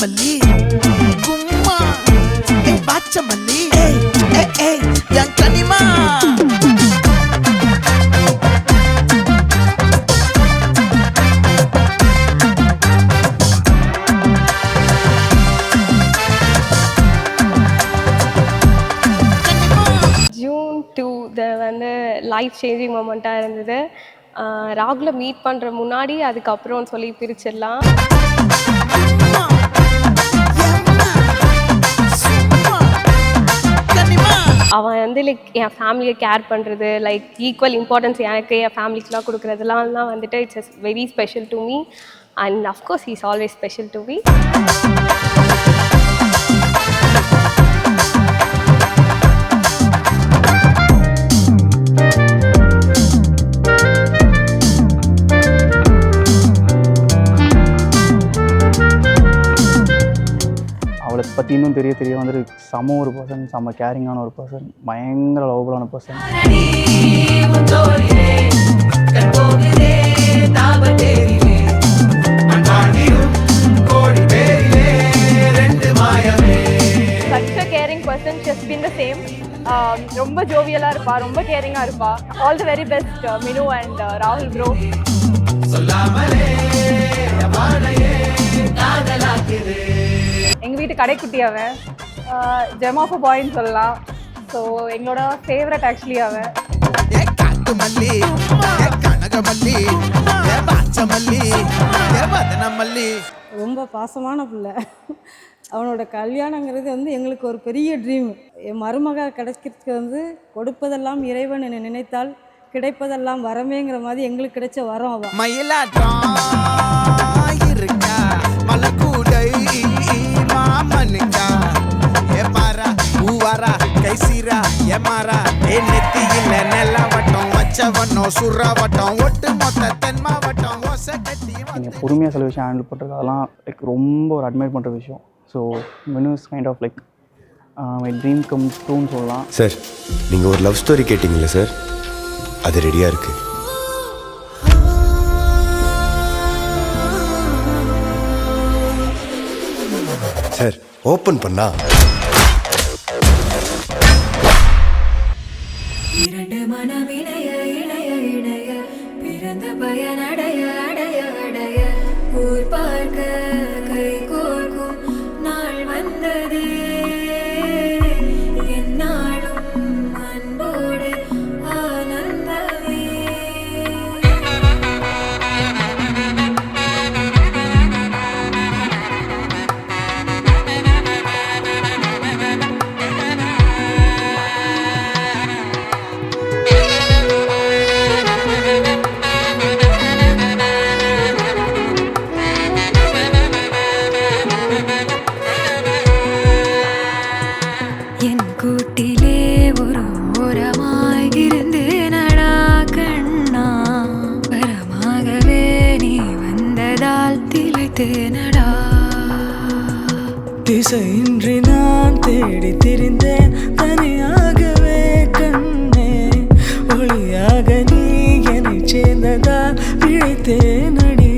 மல்லி கும்மா பாச்ச மல்லி என் கனிமா June 2 வந்து லைஃப் சேஞ்சிங் மொமெண்ட்டாக இருந்தது. ராகுலை மீட் பண்ணுற முன்னாடி அதுக்கப்புறம் சொல்லி பிரிச்சிடலாம். அவன் வந்து லைக் என் ஃபேமிலியை கேர் பண்ணுறது, லைக் ஈக்குவல் இம்பார்ட்டன்ஸ் எனக்கு என் ஃபேமிலிக்கெலாம் கொடுக்குறதுலாம் தான் வந்துட்டு it's very special to me and of course he is always special to me. அவளை பற்றி இன்னும் தெரிய வந்துட்டு செம ஒரு பர்சன், செம்ம கேரிங்கான ஒரு பர்சன், பயங்கர லவபுளான person. Such a caring person, just been the same. ரொம்ப ஜோவியலாக இருப்பா, ரொம்ப கேரிங்காக இருப்பா. All the very best Minu and Rahul bro. எங்கள் வீட்டு கடைக்குட்டி அவன், ஜெம் ஆஃப் அ பாய்ன்னு சொல்லலாம். ஸோ எங்களோட ஃபேவரட் ஆக்சுவலி அவன். ரொம்ப பாசமான பிள்ளை. அவனோட கல்யாணங்கிறது வந்து எங்களுக்கு ஒரு பெரிய ட்ரீம். என் மருமக கிடைக்கிறதுக்கு வந்து கொடுப்பதெல்லாம் இறைவன் என்னை நினைத்தால் கிடைப்பதெல்லாம் வரமேங்கிற மாதிரி எங்களுக்கு கிடைச்ச வரம் அவன். மயிலாட்டம் இருக்கா மலக்கூடை மாமனுக்கா ஏமாரா ஊவாரா கைசீரா ஏமாரா நெத்தி இல்ல நெல்லவட்டம் வச்சவட்டம் சுறவட்டம் ஒட்டு மொத்த தென் மாவட்டம் ஓசை கட்டி. நீங்கள் பொறுமையாக சில விஷயம் ஹேண்டில் பண்ணுறது அதெல்லாம் லைக் ரொம்ப ஒரு அட்மையர் பண்ணுற விஷயம். So Minu is kind of like my dream comes ட்ரூன்னு சொல்லலாம். சார் நீங்கள் ஒரு லவ் ஸ்டோரி கேட்டிங்களே சார், அது ரெடியாக இருக்குது. சார் ஓப்பன் பண்ணா இரண்டு மனவினைய இணைய இணைய பிறந்த பயனடைய அடைய அடைய ஊர் பார்க்க கை கோர்க்கும் நாள் வந்ததே என்னாலும் அன்போடு ஆனந்தமே. என் கூட்டிலே ஒரு ஓரமாய் இருந்தேனடா கண்ணா, வரமாகவே நீ வந்ததால் திளைத்தேனடா. திசையின்றி நான் தேடி திரிந்தேன் தனியாகவே கண்ணே, ஒளியாக நீ என்னை சேர்ந்ததால் பிழைத்தேனடி.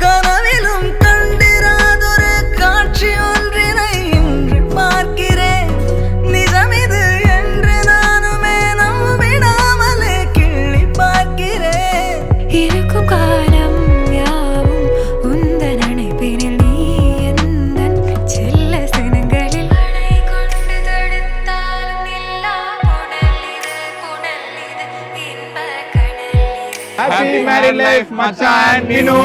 கனவிலும் கண்டிராதொரு காட்சி ஒன்றினை இன்று பார்க்கிறேன், நிஜமிது என்று நானுமே நம்பிடாமலே கிள்ளி பார்க்கிறேன். இருக்கும் காலம் யாவும் உந்தன் அணைப்பினில் நீ எந்தன் செல்ல சினங்களில் அணை கொண்டு தடுத்தாலும் நில்லா புனல் இது இன்ப கடல் இது. Happy married life, Macha and Minu.